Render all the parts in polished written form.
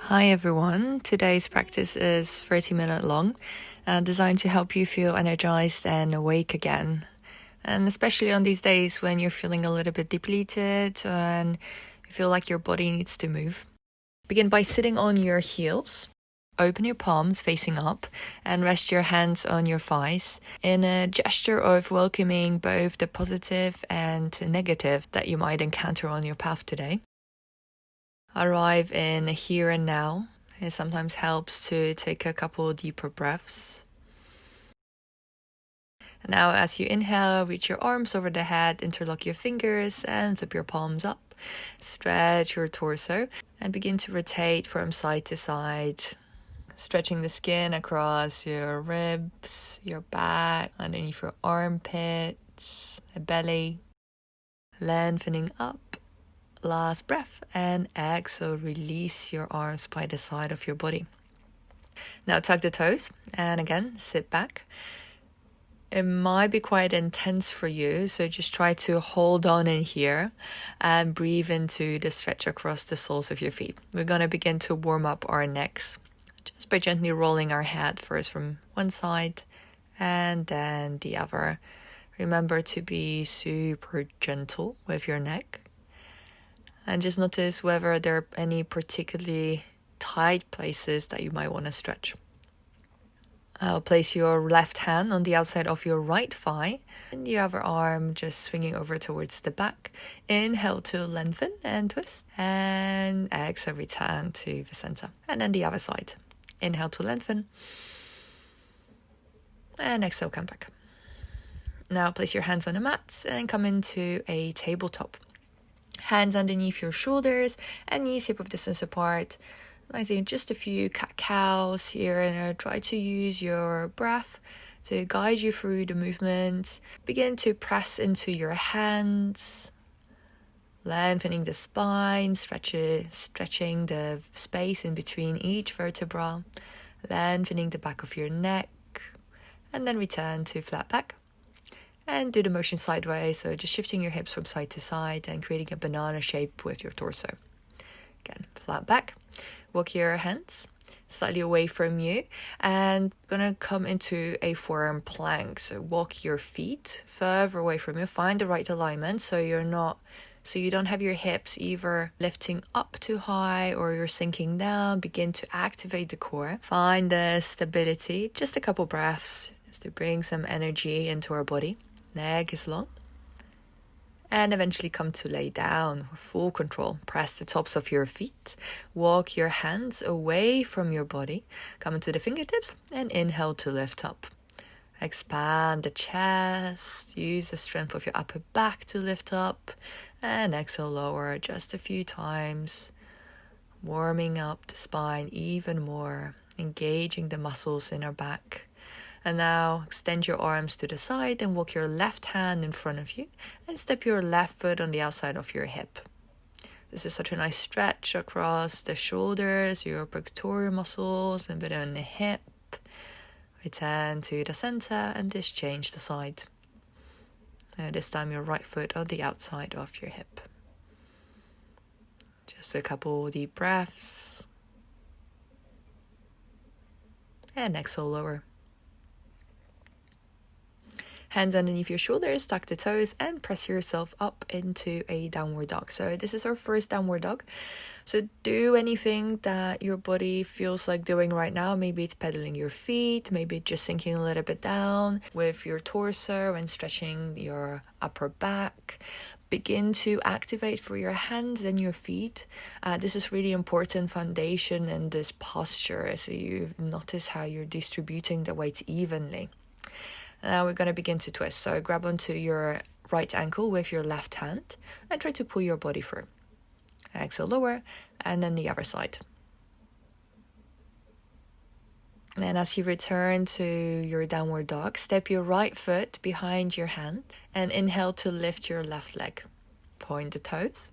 Hi everyone, today's practice is 30-minute long and designed to help you feel energized and awake again. And especially on these days when you're feeling a little bit depleted and you feel like your body needs to move. Begin by sitting on your heels. Open your palms facing up and rest your hands on your thighs in a gesture of welcoming both the positive and negative that you might encounter on your path today. Arrive in here and now. It sometimes helps to take a couple deeper breaths. And now as you inhale, reach your arms over the head, interlock your fingers and flip your palms up. Stretch your torso and begin to rotate from side to side. Stretching the skin across your ribs, your back, underneath your armpits, the belly. Lengthening up. Last breath and exhale, release your arms by the side of your body. Now tuck the toes and again sit back. It might be quite intense for you, so just try to hold on in here and breathe into the stretch across the soles of your feet. We're going to begin to warm up our necks just by gently rolling our head first from one side and then the other. Remember to be super gentle with your neck. And just notice whether there are any particularly tight places that you might want to stretch. I'll place your left hand on the outside of your right thigh and the other arm just swinging over towards the back. Inhale to lengthen and twist, and exhale, return to the center. And then the other side. Inhale to lengthen and exhale, come back. Now place your hands on the mats and come into a tabletop. Hands underneath your shoulders and knees hip width distance apart. I think just a few cat-cows here, and try to use your breath to guide you through the movement. Begin to press into your hands, lengthening the spine, stretching the space in between each vertebra, lengthening the back of your neck, and then return to flat back. And do the motion sideways, so just shifting your hips from side to side and creating a banana shape with your torso. Again, flat back. Walk your hands slightly away from you and gonna come into a forearm plank. So walk your feet further away from you. Find the right alignment so you don't have your hips either lifting up too high or you're sinking down. Begin to activate the core. Find the stability. Just a couple breaths just to bring some energy into our body. Neck is long. And eventually come to lay down with full control. Press the tops of your feet. Walk your hands away from your body. Come into the fingertips and inhale to lift up. Expand the chest. Use the strength of your upper back to lift up. And exhale, lower just a few times. Warming up the spine even more. Engaging the muscles in our back. And now extend your arms to the side and walk your left hand in front of you and step your left foot on the outside of your hip. This is such a nice stretch across the shoulders, your pectoral muscles, and a bit on the hip. Return to the center and just change the side. This time your right foot on the outside of your hip. Just a couple deep breaths. And exhale, lower. Hands underneath your shoulders, tuck the toes and press yourself up into a downward dog. So this is our first downward dog. So do anything that your body feels like doing right now. Maybe it's pedaling your feet, maybe just sinking a little bit down with your torso and stretching your upper back. Begin to activate for your hands and your feet. This is really important foundation in this posture. So you notice how you're distributing the weight evenly. Now we're going to begin to twist. So grab onto your right ankle with your left hand and try to pull your body through. Exhale, lower, and then the other side. And as you return to your downward dog, step your right foot behind your hand and inhale to lift your left leg. Point the toes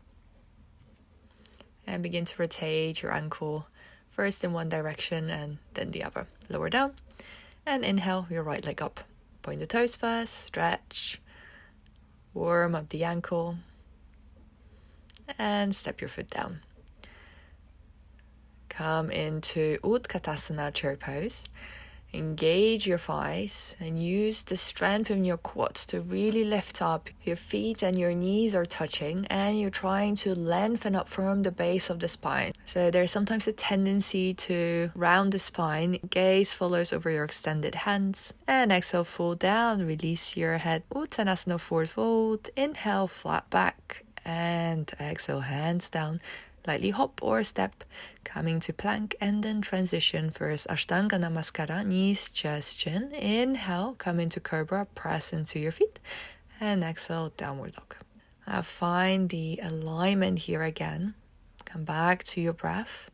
and begin to rotate your ankle first in one direction and then the other. Lower down and inhale your right leg up. Point the toes first, stretch, warm up the ankle, and step your foot down. come into Utkatasana chair pose. Engage your thighs and use the strength in your quads to really lift up. Your feet and your knees are touching and you're trying to lengthen up from the base of the spine. So there's sometimes a tendency to round the spine. Gaze follows over your extended hands. And exhale, fold down, release your head. Uttanasana, forward fold. Inhale, flat back. And exhale, hands down. Lightly hop or step, coming to plank, and then transition. First, Ashtanga Namaskara, knees, chest, chin. Inhale, come into Cobra, press into your feet. And exhale, downward dog. Now find the alignment here again. Come back to your breath.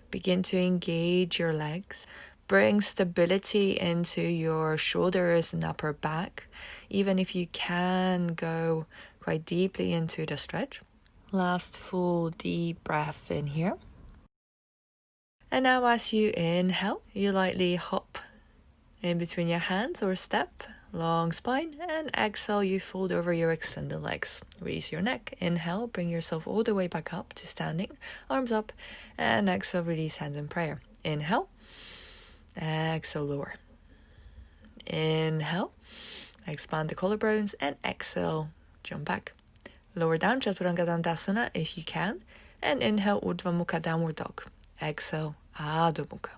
Begin to engage your legs. Bring stability into your shoulders and upper back. Even if you can go quite deeply into the stretch. Last full deep breath in here. And now as you inhale, you lightly hop in between your hands or step, long spine, and exhale, you fold over your extended legs. Release your neck. Inhale, bring yourself all the way back up to standing, arms up, and exhale, release hands in prayer. Inhale, exhale, lower. Inhale, expand the collarbones, and exhale, jump back. Lower down, Chaturanga Dandasana if you can. And inhale, Urdhva Mukha, downward dog. Exhale, Adho Mukha.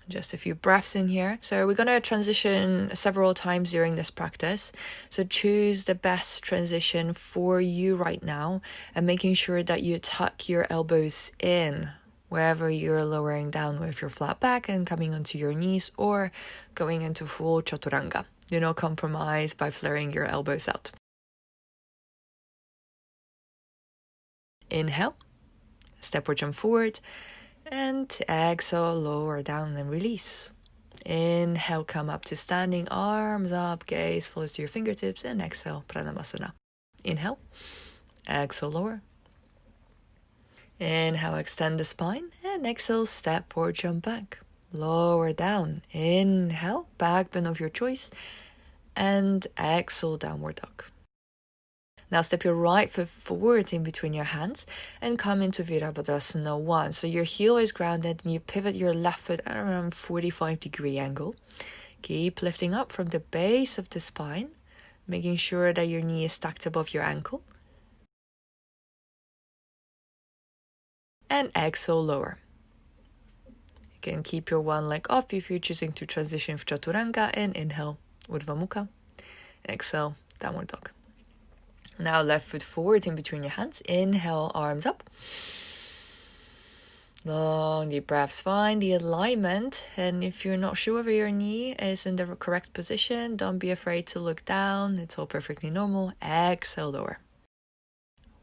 Just a few breaths in here. So we're going to transition several times during this practice. So choose the best transition for you right now. And making sure that you tuck your elbows in wherever you're lowering down with your flat back and coming onto your knees or going into full Chaturanga. Do not compromise by flaring your elbows out. Inhale, step or jump forward, and exhale, lower down and release. Inhale, come up to standing, arms up, gaze follows to your fingertips, and exhale, Pranamasana. Inhale, exhale, lower. Inhale, extend the spine, and exhale, step or jump back. Lower down. Inhale, back bend of your choice. And exhale, downward dog. Now step your right foot forward in between your hands and come into Virabhadrasana 1. So your heel is grounded and you pivot your left foot at around 45-degree angle. Keep lifting up from the base of the spine, making sure that your knee is stacked above your ankle. And exhale, lower. You can keep your one leg off if you're choosing to transition for Chaturanga, and inhale, Urdhva Mukha. Exhale, downward dog. Now left foot forward in between your hands. Inhale, arms up. Long deep breaths. Find the alignment. And if you're not sure whether your knee is in the correct position, don't be afraid to look down. It's all perfectly normal. Exhale, lower.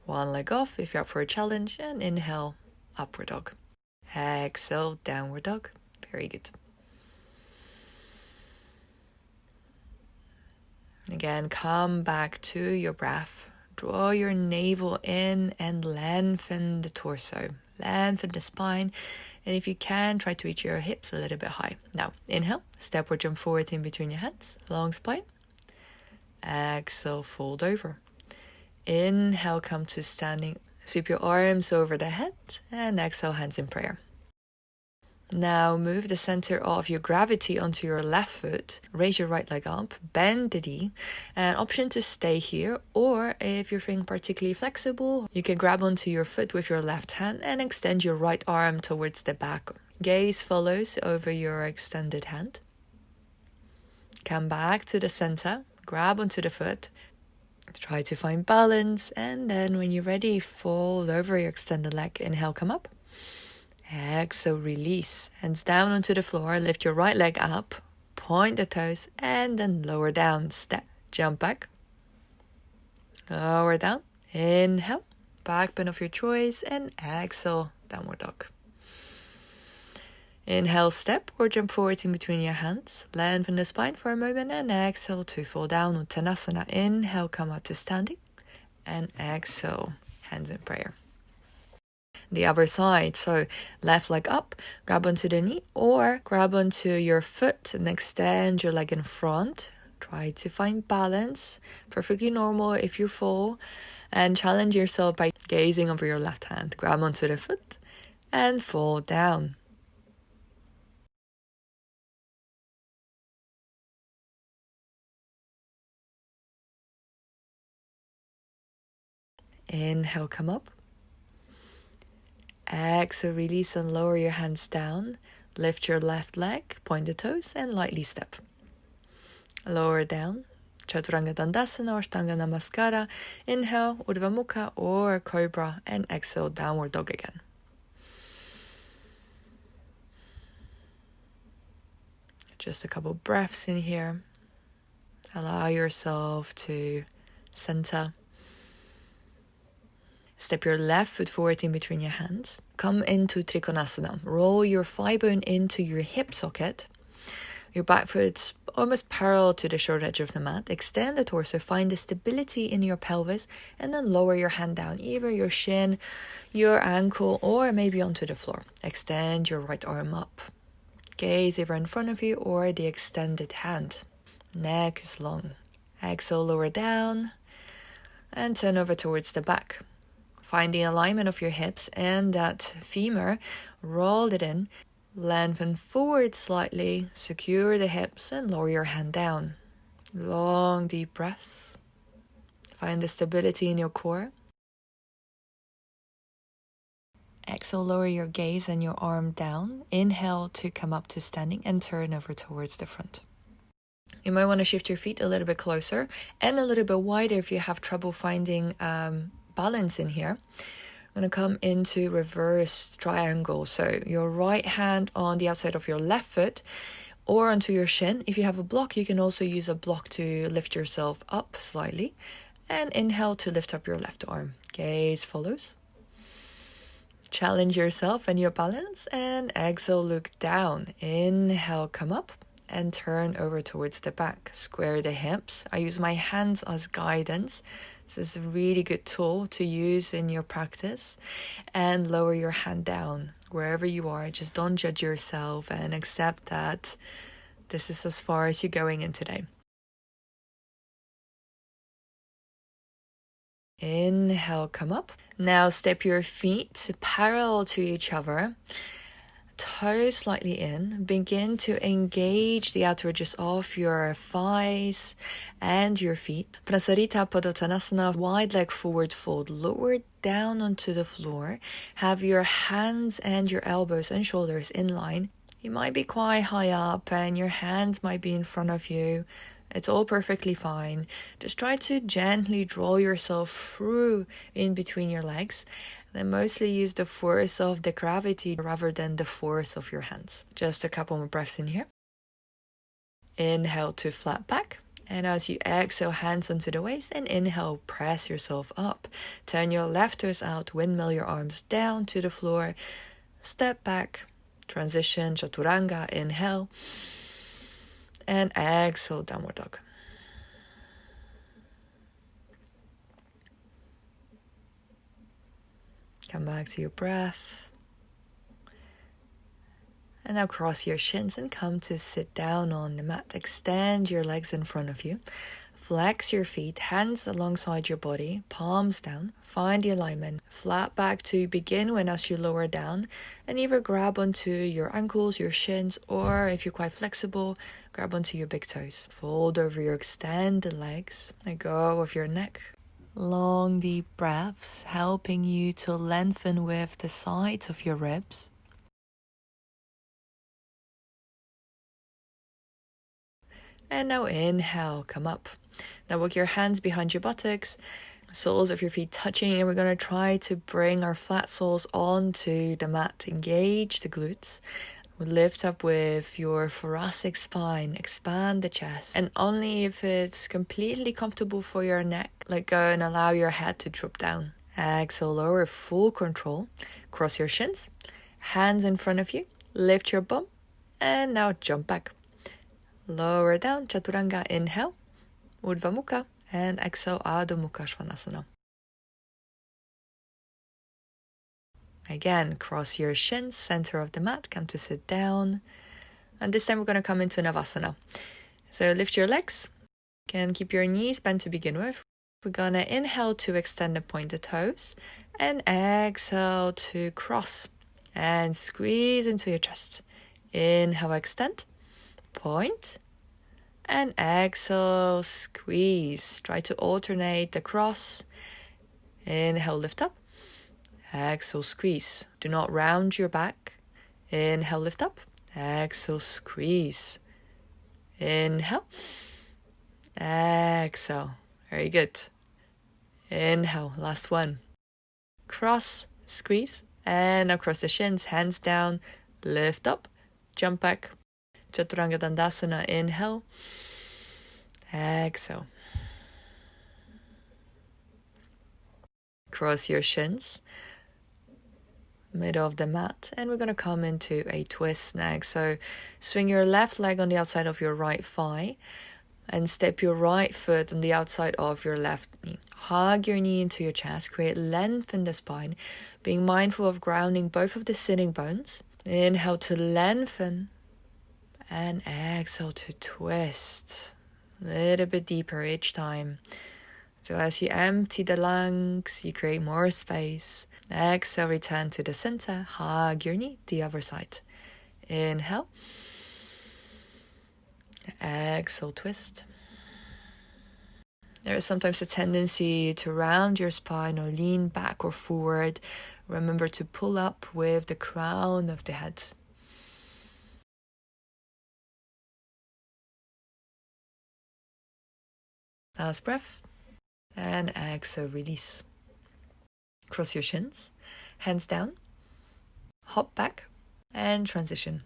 One leg off if you're up for a challenge. And inhale, upward dog. Exhale, downward dog. Very good. Again, come back to your breath. Draw your navel in and lengthen the torso. Lengthen the spine. And if you can, try to reach your hips a little bit high. Now, inhale, step or jump forward in between your hands. Long spine. Exhale, fold over. Inhale, come to standing. Sweep your arms over the head and exhale, hands in prayer. Now move the center of your gravity onto your left foot. Raise your right leg up, bend the knee. An option to stay here, or if you're feeling particularly flexible, you can grab onto your foot with your left hand and extend your right arm towards the back. Gaze follows over your extended hand. Come back to the center, grab onto the foot. Try to find balance, and then when you're ready, fold over your extended leg. Inhale, come up. Exhale, release. Hands down onto the floor. Lift your right leg up. Point the toes, and then lower down. Step. Jump back. Lower down. Inhale. Back bend of your choice, and exhale, downward dog. Inhale, step or jump forward in between your hands. Lengthen the spine for a moment and exhale to fall down. Uttanasana. Inhale, come up to standing. And exhale, hands in prayer. The other side. So left leg up, grab onto the knee or grab onto your foot and extend your leg in front. Try to find balance. Perfectly normal if you fall. And challenge yourself by gazing over your left hand. Grab onto the foot and fall down. Inhale, come up. Exhale, release and lower your hands down. Lift your left leg, point the toes, and lightly step. Lower down. Chaturanga Dandasana or Stanga Namaskara. Inhale, Urdhva Mukha or Cobra, and exhale, Downward Dog again. Just a couple breaths in here. Allow yourself to center. Step your left foot forward in between your hands. Come into Trikonasana. Roll your thigh bone into your hip socket. Your back foot almost parallel to the short edge of the mat. Extend the torso, find the stability in your pelvis, and then lower your hand down, either your shin, your ankle, or maybe onto the floor. Extend your right arm up. Gaze either in front of you or the extended hand. Neck is long. Exhale, lower down, and turn over towards the back. Find the alignment of your hips and that femur, roll it in, lengthen forward slightly, secure the hips and lower your hand down. Long deep breaths. Find the stability in your core. Exhale, lower your gaze and your arm down. Inhale to come up to standing and turn over towards the front. You might want to shift your feet a little bit closer and a little bit wider if you have trouble finding balance in here. I'm going to come into reverse triangle. So your right hand on the outside of your left foot or onto your shin. If you have a block, you can also use a block to lift yourself up slightly. And inhale to lift up your left arm. Gaze follows. Challenge yourself and your balance. And exhale, look down. Inhale, come up. And turn over towards the back. Square the hips. I use my hands as guidance. This is a really good tool to use in your practice. And lower your hand down wherever you are. Just don't judge yourself and accept that this is as far as you're going in today. Inhale, come up. Now step your feet parallel to each other. Toes slightly in. Begin to engage the outer edges of your thighs and your feet. Prasarita Padottanasana, wide leg forward fold. Lower down onto the floor. Have your hands and your elbows and shoulders in line. You might be quite high up and your hands might be in front of you. It's all perfectly fine. Just try to gently draw yourself through in between your legs. Then mostly use the force of the gravity rather than the force of your hands. Just a couple more breaths in here. Inhale to flat back. And as you exhale, hands onto the waist. And inhale, press yourself up. Turn your left toes out. Windmill your arms down to the floor. Step back. Transition, Chaturanga. Inhale. And exhale, Downward Dog. Come back to your breath. And now cross your shins and come to sit down on the mat. Extend your legs in front of you. Flex your feet, hands alongside your body, palms down. Find the alignment. Flat back to begin with as you lower down. And either grab onto your ankles, your shins, or if you're quite flexible, grab onto your big toes. Fold over your extended legs. Let go of your neck. Long deep breaths, helping you to lengthen with the sides of your ribs. And now inhale, come up. Now walk your hands behind your buttocks, soles of your feet touching, and we're going to try to bring our flat soles onto the mat. Engage the glutes. Lift up with your thoracic spine, expand the chest, and only if it's completely comfortable for your neck, let go and allow your head to drop down. Exhale, lower, full control. Cross your shins, hands in front of you, lift your bum, and now jump back. Lower down, Chaturanga, inhale, Urdhva Mukha, and exhale, Adho Mukha Svanasana. Again, cross your shins, center of the mat, come to sit down. And this time we're going to come into Navasana. So lift your legs. Can keep your knees bent to begin with. We're going to inhale to extend and point the toes. And exhale to cross. and squeeze into your chest. Inhale, extend, point, and exhale, squeeze. Try to alternate across. Inhale, lift up. Exhale, squeeze. Do not round your back. Inhale, lift up. Exhale, squeeze. Inhale. Exhale. Very good. Inhale, last one. Cross, squeeze, and across the shins, hands down, lift up, jump back. Chaturanga Dandasana, inhale. Exhale. Cross your shins, middle of the mat, and we're going to come into a twist next. So swing your left leg on the outside of your right thigh and step your right foot on the outside of your left knee. Hug your knee into your chest, create length in the spine, being mindful of grounding both of the sitting bones. Inhale to lengthen and exhale to twist. A little bit deeper each time. So as you empty the lungs, you create more space. Exhale, return to the center. Hug your knee, the other side. Inhale. Exhale, twist. There is sometimes a tendency to round your spine or lean back or forward. Remember to pull up with the crown of the head. Last breath. And exhale, release. Cross your shins, hands down, hop back, and transition.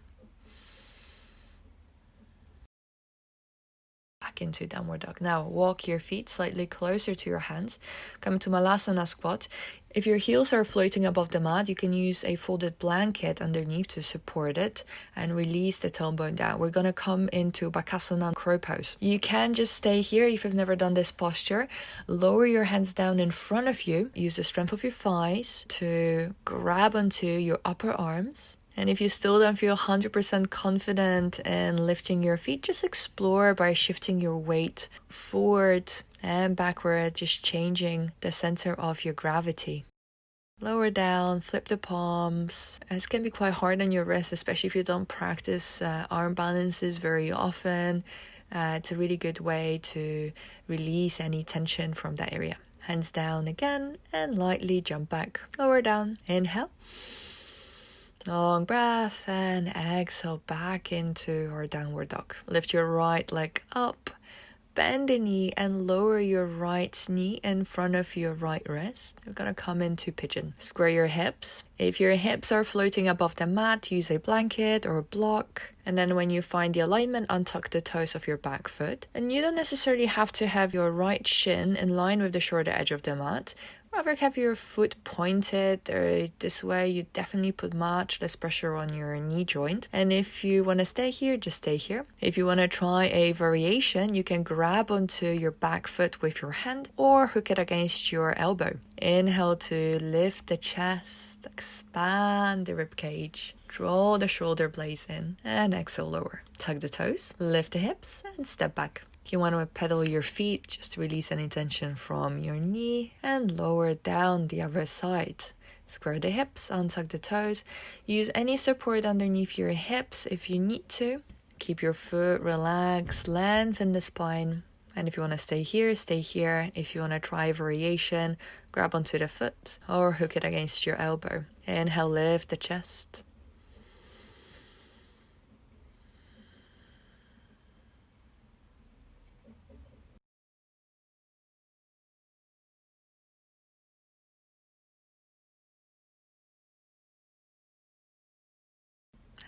Back into downward dog. Now walk your feet slightly closer to your hands. Come to Malasana squat. If your heels are floating above the mat, you can use a folded blanket underneath to support it and release the tailbone down. We're going to come into Bakasana crow pose. You can just stay here if you've never done this posture. Lower your hands down in front of you. Use the strength of your thighs to grab onto your upper arms. And if you still don't feel 100% confident in lifting your feet, just explore by shifting your weight forward and backward, just changing the center of your gravity. Lower down, flip the palms. This can be quite hard on your wrists, especially if you don't practice arm balances very often. It's a really good way to release any tension from that area. Hands down again and lightly jump back. Lower down, inhale. Long breath and exhale back into our downward dog. Lift your right leg up, bend the knee and lower your right knee in front of your right wrist. You're going to come into pigeon. Square your hips. If your hips are floating above the mat, use a blanket or a block. And then when you find the alignment, untuck the toes of your back foot. And you don't necessarily have to have your right shin in line with the shorter edge of the mat. Rather have your foot pointed. This way you definitely put much less pressure on your knee joint. And if you want to stay here, just stay here. If you want to try a variation, you can grab onto your back foot with your hand or hook it against your elbow. Inhale to lift the chest, expand the rib cage. Draw the shoulder blades in and exhale lower. Tug the toes, lift the hips and step back. You want to pedal your feet just to release any tension from your knee and lower down the other side. Square the hips, untug the toes. Use any support underneath your hips if you need to. Keep your foot relaxed, lengthen the spine. And if you want to stay here, stay here. If you want to try a variation, grab onto the foot or hook it against your elbow. Inhale, lift the chest.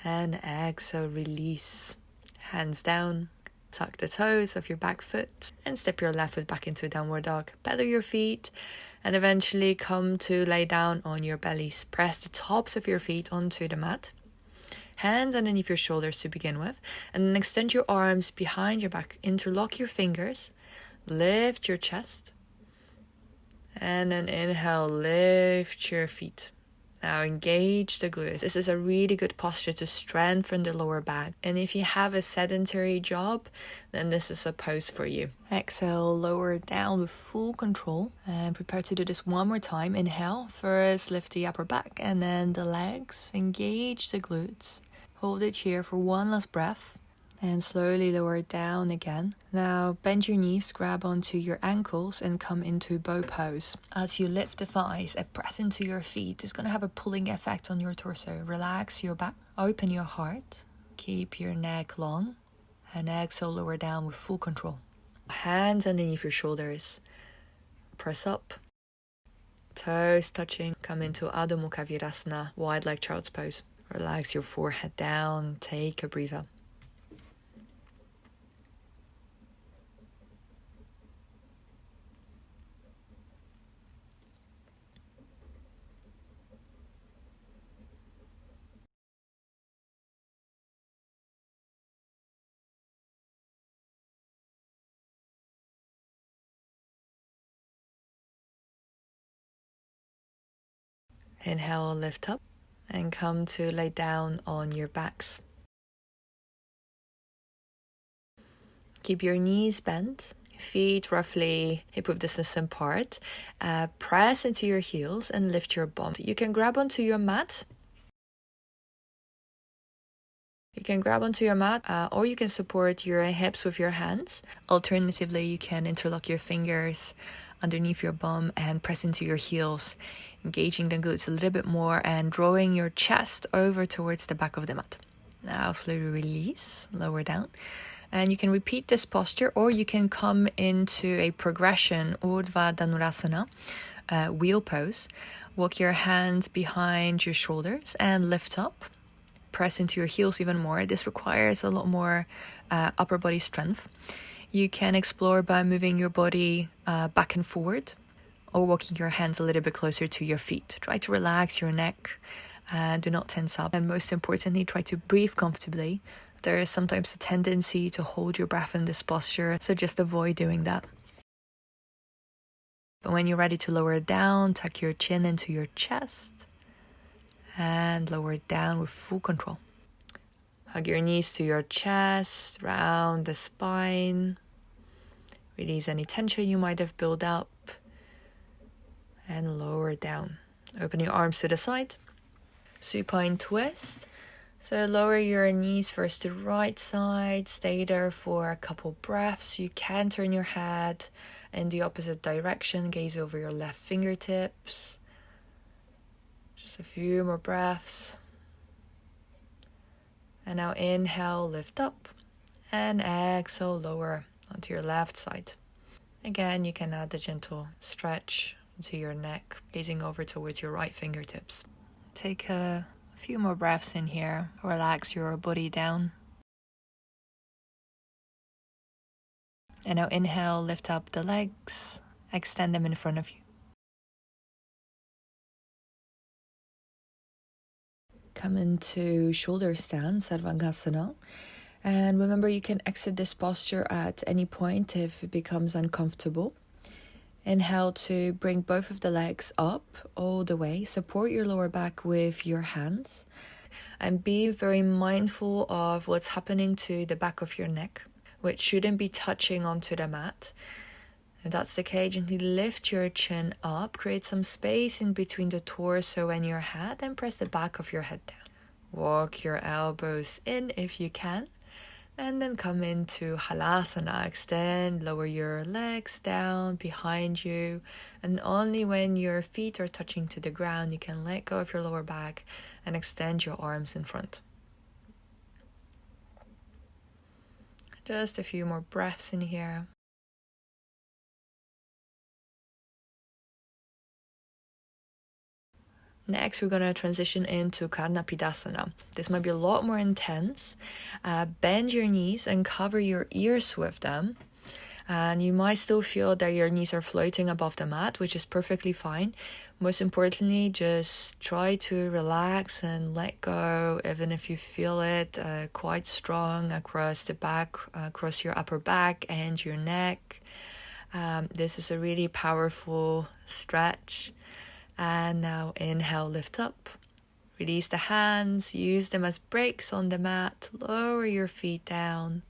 And exhale, release. Hands down, tuck the toes of your back foot and step your left foot back into downward dog. Pedal your feet and eventually come to lay down on your bellies. Press the tops of your feet onto the mat. Hands underneath your shoulders to begin with. And then extend your arms behind your back. Interlock your fingers. Lift your chest. And then inhale, lift your feet. Now engage the glutes. This is a really good posture to strengthen the lower back. And if you have a sedentary job, then this is a pose for you. Exhale, lower down with full control. And prepare to do this one more time. Inhale, first lift the upper back and then the legs. Engage the glutes. Hold it here for one last breath. And slowly lower it down again. Now bend your knees, grab onto your ankles and come into bow pose. As you lift the thighs and press into your feet, it's going to have a pulling effect on your torso. Relax your back, open your heart, keep your neck long, and exhale, lower down with full control. Hands underneath your shoulders, press up, toes touching, come into Adho Mukha Virasana, wide leg child's pose. Relax your forehead down, take a breather. Inhale, lift up and come to lay down on your backs. Keep your knees bent, feet roughly hip-width distance apart. Press into your heels and lift your bum. You can grab onto your mat. Or you can support your hips with your hands. Alternatively, you can interlock your fingers underneath your bum and press into your heels, engaging the glutes a little bit more and drawing your chest over towards the back of the mat. Now slowly release, lower down. And you can repeat this posture, or you can come into a progression, Urdhva Dhanurasana, wheel pose. Walk your hands behind your shoulders and lift up. Press into your heels even more. This requires a lot more upper body strength. You can explore by moving your body back and forward, or walking your hands a little bit closer to your feet. Try to relax your neck. Do not tense up. And most importantly, try to breathe comfortably. There is sometimes a tendency to hold your breath in this posture, so just avoid doing that. But when you're ready to lower it down, tuck your chin into your chest and lower it down with full control. Hug your knees to your chest, round the spine. Release any tension you might have built up and lower it down. Open your arms to the side. Supine twist. So lower your knees first to the right side. Stay there for a couple breaths. You can turn your head in the opposite direction. Gaze over your left fingertips. Just a few more breaths. And now inhale, lift up. And exhale, lower onto your left side. Again, you can add a gentle stretch to your neck, gazing over towards your right fingertips. Take a few more breaths in here. Relax your body down. And now inhale, lift up the legs, extend them in front of you. Come into shoulder stand, Sarvangasana. And remember, you can exit this posture at any point if it becomes uncomfortable. Inhale to bring both of the legs up all the way. Support your lower back with your hands. And be very mindful of what's happening to the back of your neck, which shouldn't be touching onto the mat. If that's the case, gently lift your chin up. Create some space in between the torso and your head, and press the back of your head down. Walk your elbows in if you can. And then come into Halasana. Extend, lower your legs down behind you. And only when your feet are touching to the ground, you can let go of your lower back and extend your arms in front. Just a few more breaths in here. Next, we're going to transition into Karnapidasana. This might be a lot more intense. Bend your knees and cover your ears with them. And you might still feel that your knees are floating above the mat, which is perfectly fine. Most importantly, just try to relax and let go, even if you feel it quite strong across the back, across your upper back and your neck. This is a really powerful stretch. And now inhale, lift up. Release the hands, use them as brakes on the mat. Lower your feet down.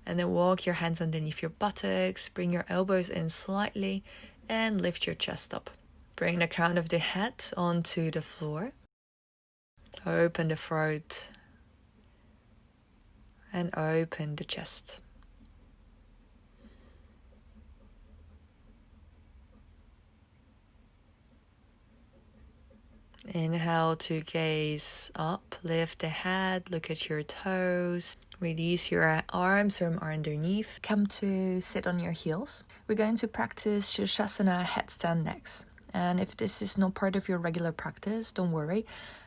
And then walk your hands underneath your buttocks. Bring your elbows in slightly and lift your chest up. Bring the crown of the head onto the floor. Open the throat. And open the chest. Inhale to gaze up, lift the head, look at your toes, release your arms from underneath. Come to sit on your heels. We're going to practice Yustyna headstand next. And if this is not part of your regular practice, don't worry.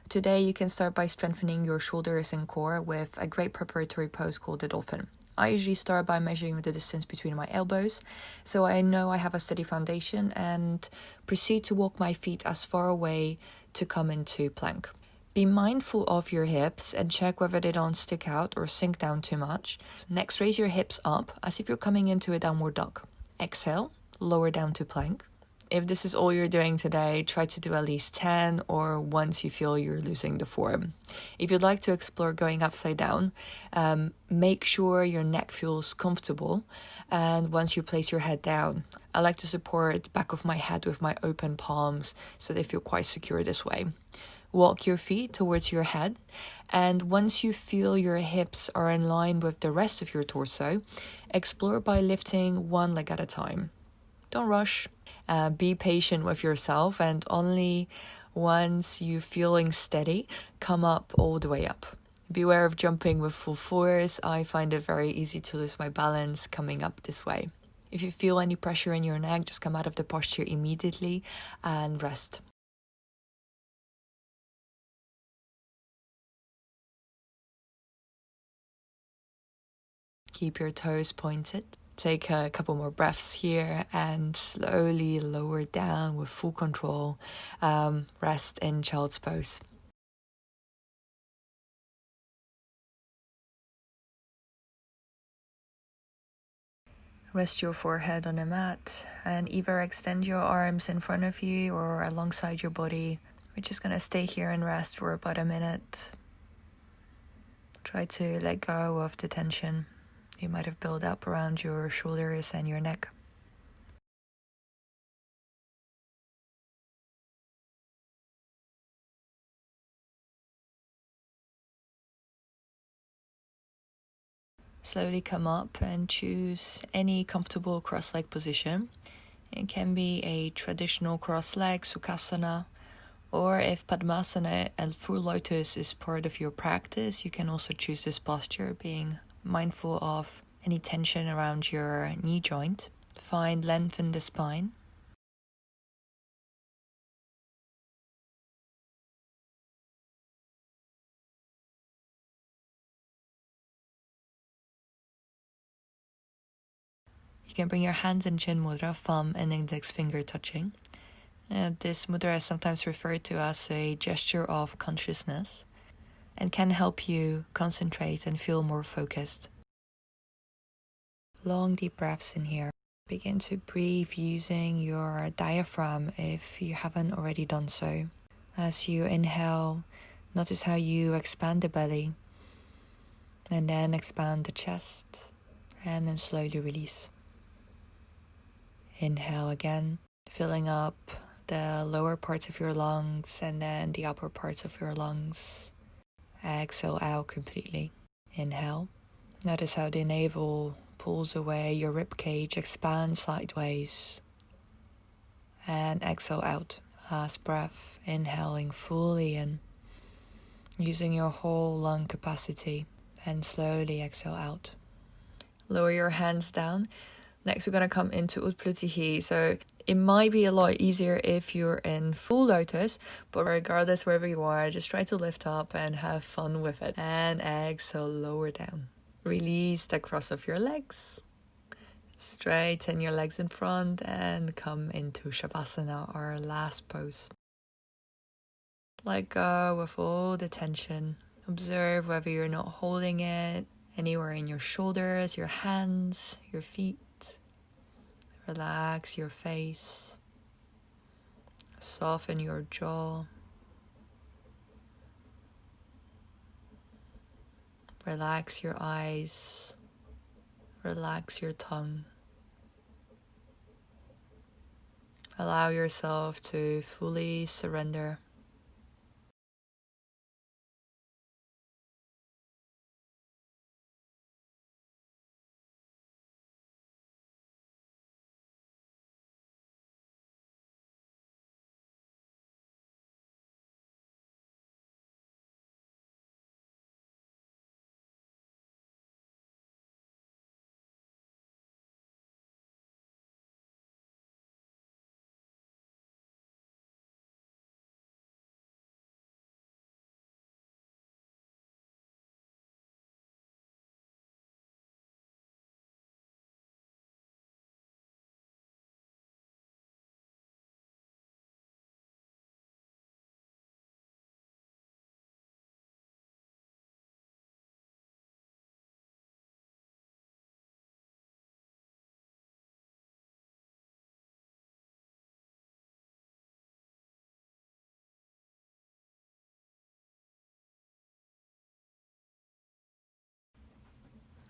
Today you can start by strengthening your shoulders and core with a great preparatory pose called the dolphin. I usually start by measuring the distance between my elbows, so I know I have a steady foundation, and proceed to walk my feet as far away to come into plank. Be mindful of your hips and check whether they don't stick out or sink down too much. Next, raise your hips up as if you're coming into a downward dog. Exhale, lower down to plank. If this is all you're doing today, try to do at least 10 or once you feel you're losing the form. If you'd like to explore going upside down, make sure your neck feels comfortable. And once you place your head down, I like to support the back of my head with my open palms so they feel quite secure this way. Walk your feet towards your head. And once you feel your hips are in line with the rest of your torso, explore by lifting one leg at a time. Don't rush. Be patient with yourself, and only once you're feeling steady, come up all the way up. Beware of jumping with full force. I find it very easy to lose my balance coming up this way. If you feel any pressure in your neck, just come out of the posture immediately and rest. Keep your toes pointed. Take a couple more breaths here and slowly lower down with full control. Rest in child's pose. Rest your forehead on a mat and either extend your arms in front of you or alongside your body. We're just going to stay here and rest for about a minute. Try to let go of the tension you might have built up around your shoulders and your neck. Slowly come up and choose any comfortable cross-leg position. It can be a traditional cross-leg Sukhasana, or if Padmasana and full lotus is part of your practice, you can also choose this posture, being mindful of any tension around your knee joint. Find length in the spine. You can bring your hands in chin mudra, thumb and index finger touching. This mudra is sometimes referred to as a gesture of consciousness and can help you concentrate and feel more focused. Long deep breaths in here. Begin to breathe using your diaphragm if you haven't already done so. As you inhale, notice how you expand the belly and then expand the chest and then slowly release. Inhale again, filling up the lower parts of your lungs and then the upper parts of your lungs. Exhale out completely. Inhale. Notice how the navel pulls away, your rib cage expands sideways. And exhale out. Last breath, inhaling fully in, using your whole lung capacity, and slowly exhale out. Lower your hands down. Next, we're going to come into Utplutihi. So it might be a lot easier if you're in full lotus, but regardless wherever you are, just try to lift up and have fun with it. And exhale, lower down. Release the cross of your legs. Straighten your legs in front and come into Shavasana, our last pose. Let go of all the tension. Observe whether you're not holding it anywhere in your shoulders, your hands, your feet. Relax your face. Soften your jaw. Relax your eyes. Relax your tongue. Allow yourself to fully surrender.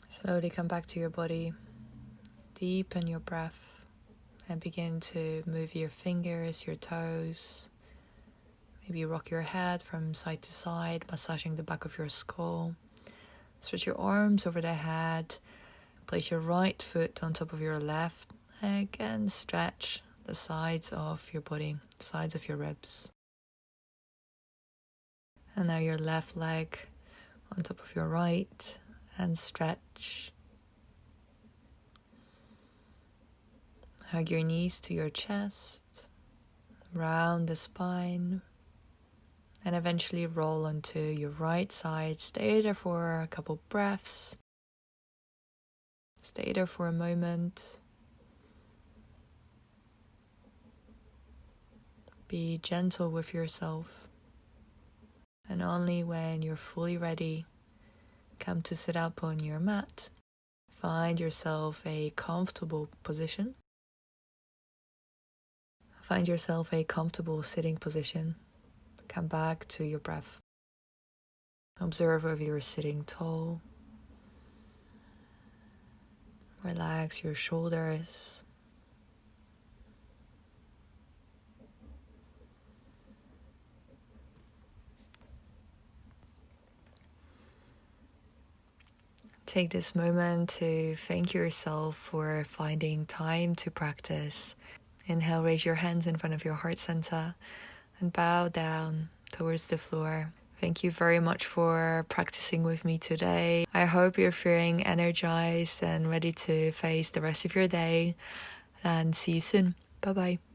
Slowly come back to your body. Deepen your breath and begin to move your fingers, your toes. Maybe rock your head from side to side, massaging the back of your skull. Stretch your arms over the head. Place your right foot on top of your left leg and stretch the sides of your body, sides of your ribs. And now your left leg on top of your right and stretch. Hug your knees to your chest, round the spine, and eventually roll onto your right side. Stay there for a couple breaths. Stay there for a moment. Be gentle with yourself. And only when you're fully ready, come to sit up on your mat. Find yourself a comfortable position. Find yourself a comfortable sitting position. Come back to your breath. Observe if you're sitting tall. Relax your shoulders. Take this moment to thank yourself for finding time to practice. Inhale, raise your hands in front of your heart center and bow down towards the floor. Thank you very much for practicing with me today. I hope you're feeling energized and ready to face the rest of your day. And see you soon. Bye-bye.